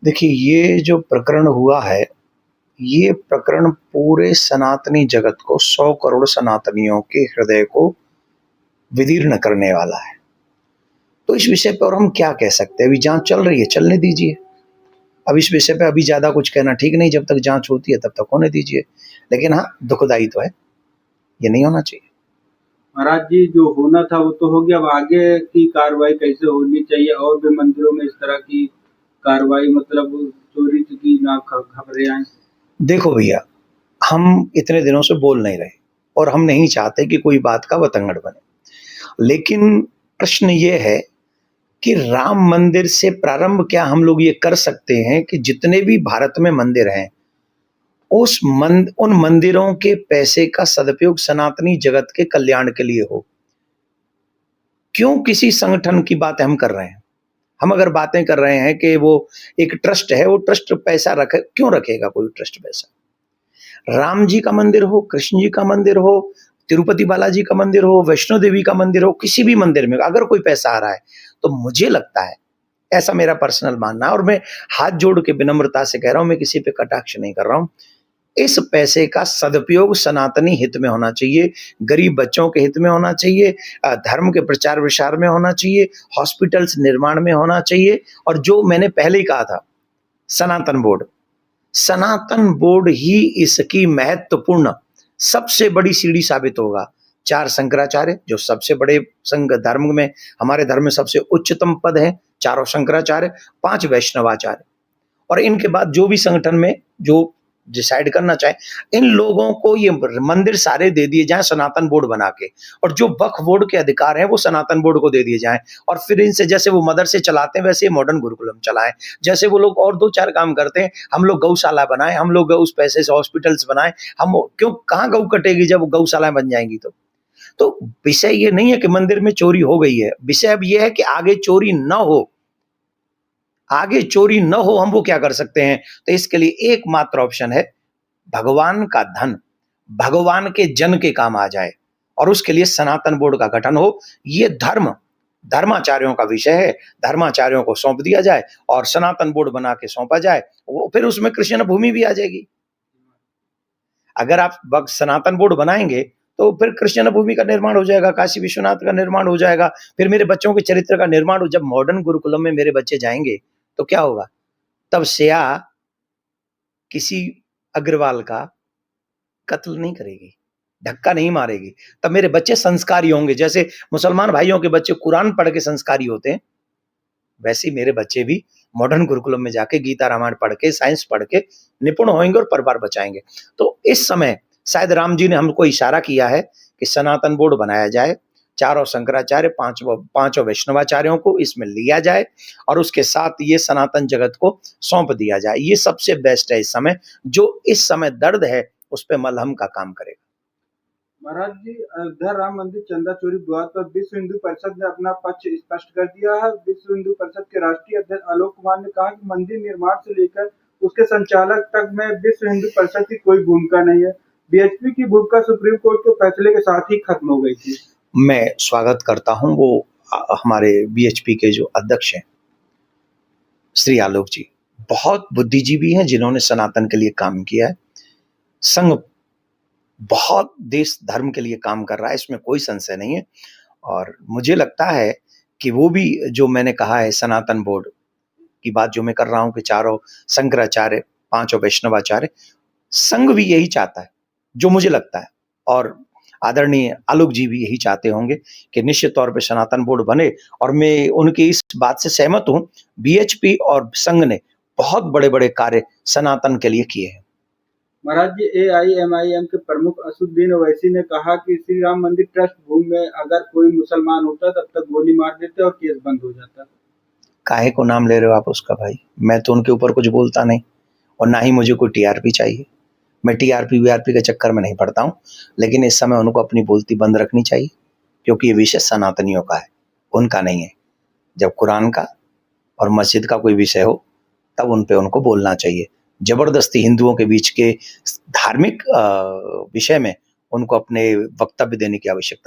देखिए, ये जो प्रकरण हुआ है, ये प्रकरण पूरे सनातनी जगत को 100 करोड़ सनातनियों के हृदय को विदीर्ण करने वाला है। तो इस विषय पर और हम क्या कह सकते हैं? अभी जांच चल रही है, चलने दीजिए। अब इस विषय पे अभी ज़्यादा कुछ कहना ठीक नहीं, जब तक जांच होती है तब तक होने दीजिए। लेकिन हाँ, दुखदायी तो है, ये नहीं होना चाहिए। महाराज जी, जो होना था वो तो हो गया। अब आगे की कार्रवाई कैसे होनी चाहिए? और भी मंदिरों में इस तरह की कार्रवाई, मतलब चोरी की ना खबरें आए। देखो भैया, हम इतने दिनों से बोल नहीं रहे और हम नहीं चाहते कि कोई बात का बतंगड़ बने। लेकिन प्रश्न ये है कि राम मंदिर से प्रारंभ क्या हम लोग ये कर सकते हैं कि जितने भी भारत में मंदिर हैं, उन मंदिरों के पैसे का सदुपयोग सनातनी जगत के कल्याण के लिए हो। क्यों किसी संगठन की बात हम कर रहे हैं? हम अगर बातें कर रहे हैं कि वो एक ट्रस्ट है, वो ट्रस्ट पैसा क्यों रखेगा कोई ट्रस्ट पैसा? राम जी का मंदिर हो, कृष्ण जी का मंदिर हो, तिरुपति बालाजी का मंदिर हो, वैष्णो देवी का मंदिर हो, किसी भी मंदिर में अगर कोई पैसा आ रहा है, तो मुझे लगता है, ऐसा मेरा पर्सनल मानना है और मैं हाथ जोड़ के विनम्रता से कह रहा हूं, मैं किसी पे कटाक्ष नहीं कर रहा हूं। इस पैसे का सदुपयोग सनातनी हित में होना चाहिए, गरीब बच्चों के हित में होना चाहिए, धर्म के प्रचार विचार में होना चाहिए, हॉस्पिटल्स निर्माण में होना चाहिए। और जो मैंने पहले ही कहा था, सनातन बोर्ड ही इसकी महत्वपूर्ण सबसे बड़ी सीढ़ी साबित होगा। 4 शंकराचार्य, जो सबसे बड़े संघ धर्म में, हमारे धर्म में सबसे उच्चतम पद है, चारों शंकराचार्य, 5 वैष्णवाचार्य, और इनके बाद जो भी संगठन में जो डिसाइड करना चाहे, इन लोगों को ये मंदिर सारे दे दिए जाएं सनातन बोर्ड बना के, और जो वक्फ बोर्ड के अधिकार हैं वो सनातन बोर्ड को दे दिए जाएं, और फिर इनसे जैसे वो मदरसे चलाते हैं वैसे मॉडर्न गुरुकुलम चलाएं। जैसे वो लोग और 2-4 काम करते हैं, हम लोग गौशाला बनाएं, हम लोग उस पैसे से हॉस्पिटल्स बनाएं। हम क्यों, कहाँ गौ कटेगी जब गौशालाएं बन जाएंगी? तो विषय ये नहीं है कि मंदिर में चोरी हो गई है, विषय अब ये है कि आगे चोरी न हो, आगे चोरी न हो। हम वो क्या कर सकते हैं? तो इसके लिए एकमात्र ऑप्शन है, भगवान का धन भगवान के जन के काम आ जाए, और उसके लिए सनातन बोर्ड का गठन हो। ये धर्माचार्यों का विषय है, धर्माचार्यों को सौंप दिया जाए और सनातन बोर्ड बना के सौंपा जाए, वो फिर उसमें कृष्ण भूमि भी आ जाएगी। अगर आप सनातन बोर्ड बनाएंगे तो फिर कृष्ण भूमि का निर्माण हो जाएगा, काशी विश्वनाथ का निर्माण हो जाएगा, फिर मेरे बच्चों के चरित्र का निर्माण हो। जब मॉडर्न गुरुकुलम में मेरे बच्चे जाएंगे तो क्या होगा? तब सिया किसी अग्रवाल का कत्ल नहीं करेगी, धक्का नहीं मारेगी। तब मेरे बच्चे संस्कारी होंगे। जैसे मुसलमान भाइयों के बच्चे कुरान पढ़ के संस्कारी होते हैं, वैसे ही मेरे बच्चे भी मॉडर्न गुरुकुलम में जाके गीता रामायण पढ़ के, साइंस पढ़ के निपुण होंगे और परिवार बचाएंगे। तो इस समय शायद राम जी ने हमको इशारा किया है कि सनातन बोर्ड बनाया जाए, चारों शंकराचार्य, पांचों वैष्णवाचार्यों को इसमें लिया जाए और उसके साथ ये सनातन जगत को सौंप दिया जाए। ये सबसे बेस्ट है इस समय। जो इस समय दर्द है उस पर मलहम का काम करेगा। महाराज जी, अयोध्या राम मंदिर चंदा चोरी विवाद पर विश्व हिंदू परिषद ने अपना पक्ष स्पष्ट कर दिया है। विश्व हिंदू परिषद के राष्ट्रीय अध्यक्ष आलोक कुमार ने कहा कि मंदिर निर्माण से लेकर उसके संचालक तक में विश्व हिंदू परिषद की कोई भूमिका नहीं है। बीएचपी की भूमिका सुप्रीम कोर्ट के फैसले के साथ ही खत्म हो गई थी। मैं स्वागत करता हूं वो हमारे बीएचपी के जो अध्यक्ष हैं श्री आलोक जी, बहुत बुद्धिजीवी हैं जिन्होंने सनातन के लिए काम किया है। संघ बहुत देश धर्म के लिए काम कर रहा है, इसमें कोई संशय नहीं है। और मुझे लगता है कि वो भी, जो मैंने कहा है सनातन बोर्ड की बात जो मैं कर रहा हूं कि चारों शंकराचार्य, पांचों वैष्णवाचार्य, संघ भी यही चाहता है, जो मुझे लगता है, और आदरणीय आलोक जी भी यही चाहते होंगे कि निश्चित तौर पे सनातन बोर्ड बने। और मैं उनकी इस बात से सहमत हूं। बीएचपी और संघ ने बहुत बड़े बड़े कार्य सनातन के लिए किए हैं। महाराज जी, एआईएमआईएम के प्रमुख असदुद्दीन ओवैसी ने कहा कि श्री राम मंदिर ट्रस्ट भूमि में अगर कोई मुसलमान होता तब तक गोली मार देते और केस बंद हो जाता। काहे को नाम ले रहे हो आप उसका भाई? मैं तो उनके ऊपर कुछ बोलता नहीं और ना ही मुझे कोई टीआरपी चाहिए। मैं टीआरपी वीआरपी के चक्कर में नहीं पड़ता हूँ। लेकिन इस समय उनको अपनी बोलती बंद रखनी चाहिए, क्योंकि ये विषय सनातनियों का है, उनका नहीं है। जब कुरान का और मस्जिद का कोई विषय हो तब उन पे उनको बोलना चाहिए। जबरदस्ती हिंदुओं के बीच के धार्मिक विषय में उनको अपने वक्तव्य देने की आवश्यकता